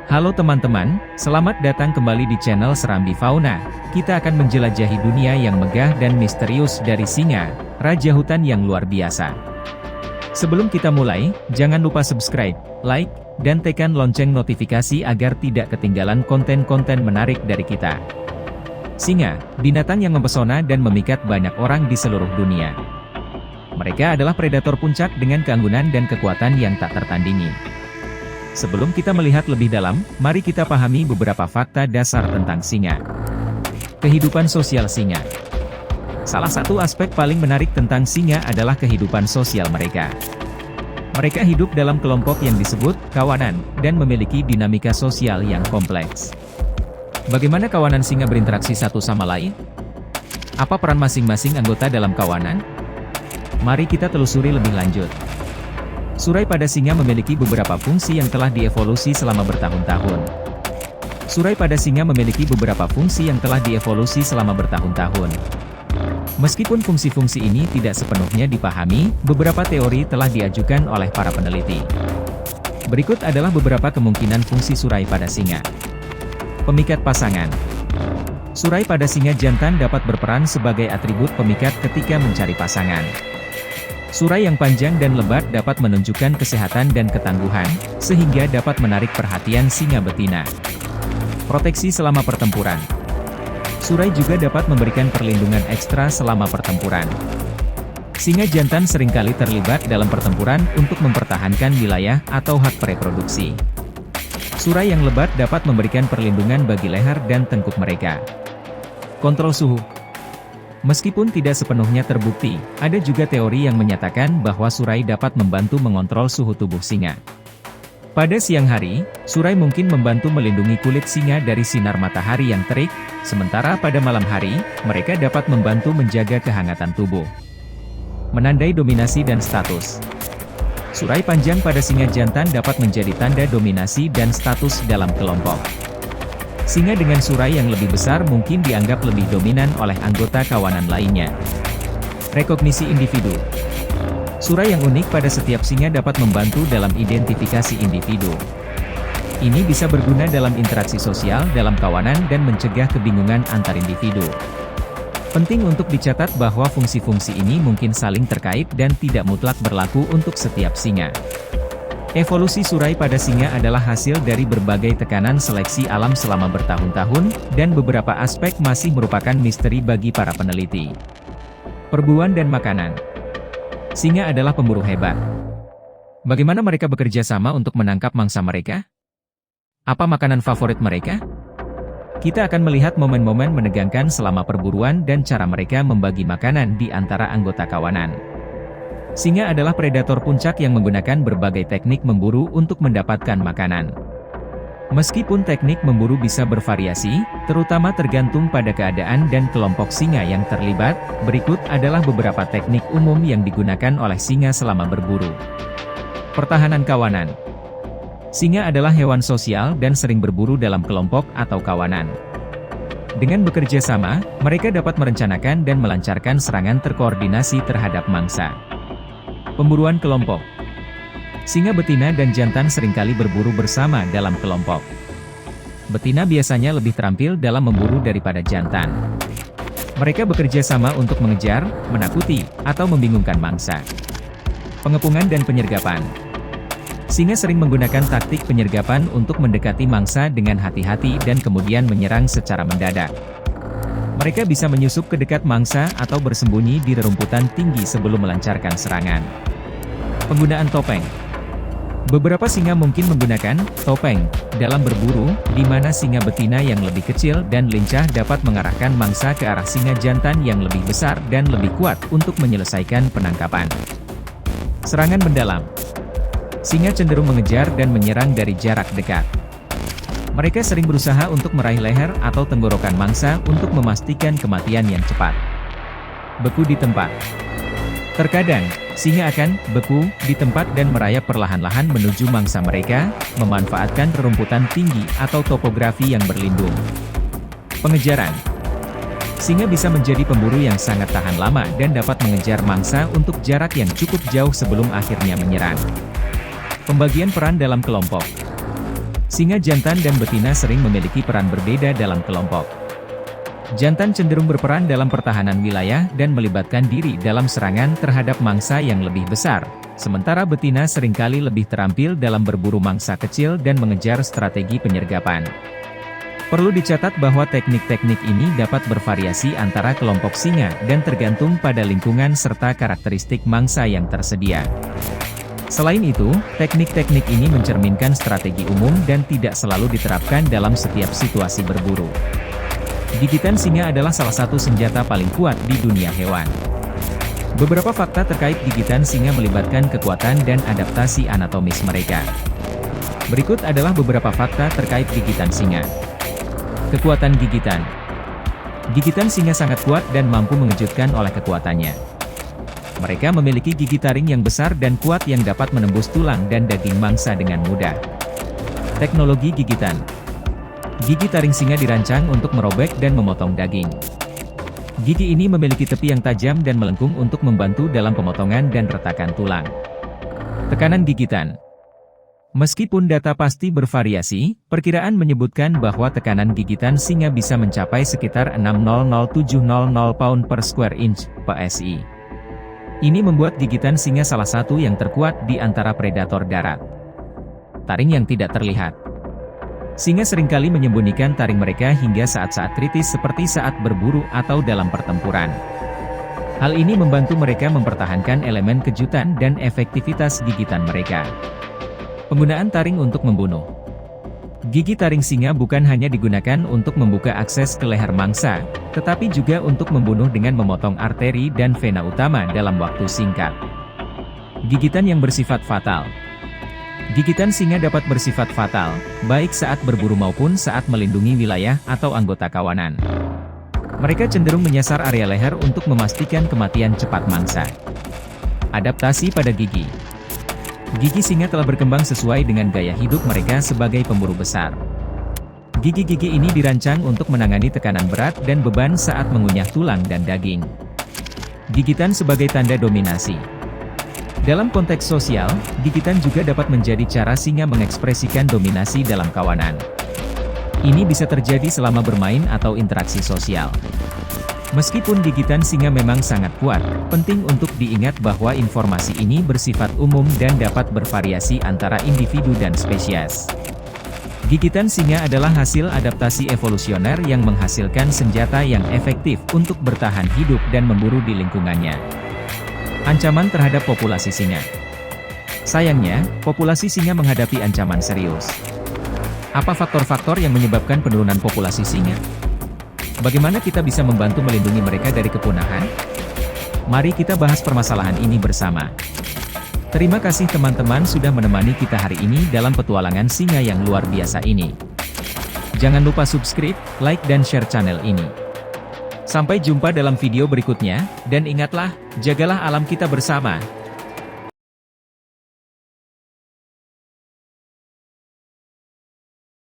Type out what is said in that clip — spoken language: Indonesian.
Halo teman-teman, selamat datang kembali di channel Serambi Fauna. Kita akan menjelajahi dunia yang megah dan misterius dari singa, raja hutan yang luar biasa. Sebelum kita mulai, jangan lupa subscribe, like, dan tekan lonceng notifikasi agar tidak ketinggalan konten-konten menarik dari kita. Singa, binatang yang mempesona dan memikat banyak orang di seluruh dunia. Mereka adalah predator puncak dengan keanggunan dan kekuatan yang tak tertandingi. Sebelum kita melihat lebih dalam, mari kita pahami beberapa fakta dasar tentang singa. Kehidupan sosial singa. Salah satu aspek paling menarik tentang singa adalah kehidupan sosial mereka. Mereka hidup dalam kelompok yang disebut kawanan, dan memiliki dinamika sosial yang kompleks. Bagaimana kawanan singa berinteraksi satu sama lain? Apa peran masing-masing anggota dalam kawanan? Mari kita telusuri lebih lanjut. Surai pada singa memiliki beberapa fungsi yang telah dievolusi selama bertahun-tahun. Surai pada singa memiliki beberapa fungsi yang telah dievolusi selama bertahun-tahun. Meskipun fungsi-fungsi ini tidak sepenuhnya dipahami, beberapa teori telah diajukan oleh para peneliti. Berikut adalah beberapa kemungkinan fungsi surai pada singa. Pemikat pasangan. Surai pada singa jantan dapat berperan sebagai atribut pemikat ketika mencari pasangan. Surai yang panjang dan lebat dapat menunjukkan kesehatan dan ketangguhan, sehingga dapat menarik perhatian singa betina. Proteksi selama pertempuran. Surai juga dapat memberikan perlindungan ekstra selama pertempuran. Singa jantan seringkali terlibat dalam pertempuran untuk mempertahankan wilayah atau hak reproduksi. Surai yang lebat dapat memberikan perlindungan bagi leher dan tengkuk mereka. Kontrol suhu. Meskipun tidak sepenuhnya terbukti, ada juga teori yang menyatakan bahwa surai dapat membantu mengontrol suhu tubuh singa. Pada siang hari, surai mungkin membantu melindungi kulit singa dari sinar matahari yang terik, sementara pada malam hari, mereka dapat membantu menjaga kehangatan tubuh. Menandai dominasi dan status. Surai panjang pada singa jantan dapat menjadi tanda dominasi dan status dalam kelompok. Singa dengan surai yang lebih besar mungkin dianggap lebih dominan oleh anggota kawanan lainnya. Rekognisi individu. Surai yang unik pada setiap singa dapat membantu dalam identifikasi individu. Ini bisa berguna dalam interaksi sosial dalam kawanan dan mencegah kebingungan antar individu. Penting untuk dicatat bahwa fungsi-fungsi ini mungkin saling terkait dan tidak mutlak berlaku untuk setiap singa. Evolusi surai pada singa adalah hasil dari berbagai tekanan seleksi alam selama bertahun-tahun, dan beberapa aspek masih merupakan misteri bagi para peneliti. Perburuan dan makanan. Singa adalah pemburu hebat. Bagaimana mereka bekerja sama untuk menangkap mangsa mereka? Apa makanan favorit mereka? Kita akan melihat momen-momen menegangkan selama perburuan dan cara mereka membagi makanan di antara anggota kawanan. Singa adalah predator puncak yang menggunakan berbagai teknik memburu untuk mendapatkan makanan. Meskipun teknik memburu bisa bervariasi, terutama tergantung pada keadaan dan kelompok singa yang terlibat, berikut adalah beberapa teknik umum yang digunakan oleh singa selama berburu. Pertahanan kawanan. Singa adalah hewan sosial dan sering berburu dalam kelompok atau kawanan. Dengan bekerja sama, mereka dapat merencanakan dan melancarkan serangan terkoordinasi terhadap mangsa. Pemburuan kelompok. Singa betina dan jantan seringkali berburu bersama dalam kelompok. Betina biasanya lebih terampil dalam memburu daripada jantan. Mereka bekerja sama untuk mengejar, menakuti, atau membingungkan mangsa. Pengepungan dan penyergapan. Singa sering menggunakan taktik penyergapan untuk mendekati mangsa dengan hati-hati dan kemudian menyerang secara mendadak. Mereka bisa menyusup ke dekat mangsa atau bersembunyi di rerumputan tinggi sebelum melancarkan serangan. Penggunaan topeng. Beberapa singa mungkin menggunakan topeng dalam berburu, di mana singa betina yang lebih kecil dan lincah dapat mengarahkan mangsa ke arah singa jantan yang lebih besar dan lebih kuat untuk menyelesaikan penangkapan. Serangan mendalam. Singa cenderung mengejar dan menyerang dari jarak dekat. Mereka sering berusaha untuk meraih leher atau tenggorokan mangsa untuk memastikan kematian yang cepat. Beku di tempat. Terkadang, singa akan beku di tempat dan merayap perlahan-lahan menuju mangsa mereka, memanfaatkan rerumputan tinggi atau topografi yang berlindung. Pengejaran. Singa bisa menjadi pemburu yang sangat tahan lama dan dapat mengejar mangsa untuk jarak yang cukup jauh sebelum akhirnya menyerang. Pembagian peran dalam kelompok. Singa jantan dan betina sering memiliki peran berbeda dalam kelompok. Jantan cenderung berperan dalam pertahanan wilayah dan melibatkan diri dalam serangan terhadap mangsa yang lebih besar, sementara betina seringkali lebih terampil dalam berburu mangsa kecil dan mengejar strategi penyergapan. Perlu dicatat bahwa teknik-teknik ini dapat bervariasi antara kelompok singa dan tergantung pada lingkungan serta karakteristik mangsa yang tersedia. Selain itu, teknik-teknik ini mencerminkan strategi umum dan tidak selalu diterapkan dalam setiap situasi berburu. Gigitan singa adalah salah satu senjata paling kuat di dunia hewan. Beberapa fakta terkait gigitan singa melibatkan kekuatan dan adaptasi anatomis mereka. Berikut adalah beberapa fakta terkait gigitan singa. Kekuatan gigitan. Gigitan singa sangat kuat dan mampu mengejutkan oleh kekuatannya. Mereka memiliki gigi taring yang besar dan kuat yang dapat menembus tulang dan daging mangsa dengan mudah. Teknologi gigitan. Gigi taring singa dirancang untuk merobek dan memotong daging. Gigi ini memiliki tepi yang tajam dan melengkung untuk membantu dalam pemotongan dan retakan tulang. Tekanan gigitan. Meskipun data pasti bervariasi, perkiraan menyebutkan bahwa tekanan gigitan singa bisa mencapai sekitar 6,00700 pound per square inch, PSI. Ini membuat gigitan singa salah satu yang terkuat di antara predator darat. Taring yang tidak terlihat. Singa seringkali menyembunyikan taring mereka hingga saat-saat kritis seperti saat berburu atau dalam pertempuran. Hal ini membantu mereka mempertahankan elemen kejutan dan efektivitas gigitan mereka. Penggunaan taring untuk membunuh. Gigi taring singa bukan hanya digunakan untuk membuka akses ke leher mangsa, tetapi juga untuk membunuh dengan memotong arteri dan vena utama dalam waktu singkat. Gigitan yang bersifat fatal. Gigitan singa dapat bersifat fatal, baik saat berburu maupun saat melindungi wilayah atau anggota kawanan. Mereka cenderung menyasar area leher untuk memastikan kematian cepat mangsa. Adaptasi pada gigi. Gigi singa telah berkembang sesuai dengan gaya hidup mereka sebagai pemburu besar. Gigi-gigi ini dirancang untuk menangani tekanan berat dan beban saat mengunyah tulang dan daging. Gigitan sebagai tanda dominasi. Dalam konteks sosial, gigitan juga dapat menjadi cara singa mengekspresikan dominasi dalam kawanan. Ini bisa terjadi selama bermain atau interaksi sosial. Meskipun gigitan singa memang sangat kuat, penting untuk diingat bahwa informasi ini bersifat umum dan dapat bervariasi antara individu dan spesies. Gigitan singa adalah hasil adaptasi evolusioner yang menghasilkan senjata yang efektif untuk bertahan hidup dan memburu di lingkungannya. Ancaman terhadap populasi singa. Sayangnya, populasi singa menghadapi ancaman serius. Apa faktor-faktor yang menyebabkan penurunan populasi singa? Bagaimana kita bisa membantu melindungi mereka dari kepunahan? Mari kita bahas permasalahan ini bersama. Terima kasih teman-teman sudah menemani kita hari ini dalam petualangan singa yang luar biasa ini. Jangan lupa subscribe, like dan share channel ini. Sampai jumpa dalam video berikutnya, dan ingatlah, jagalah alam kita bersama.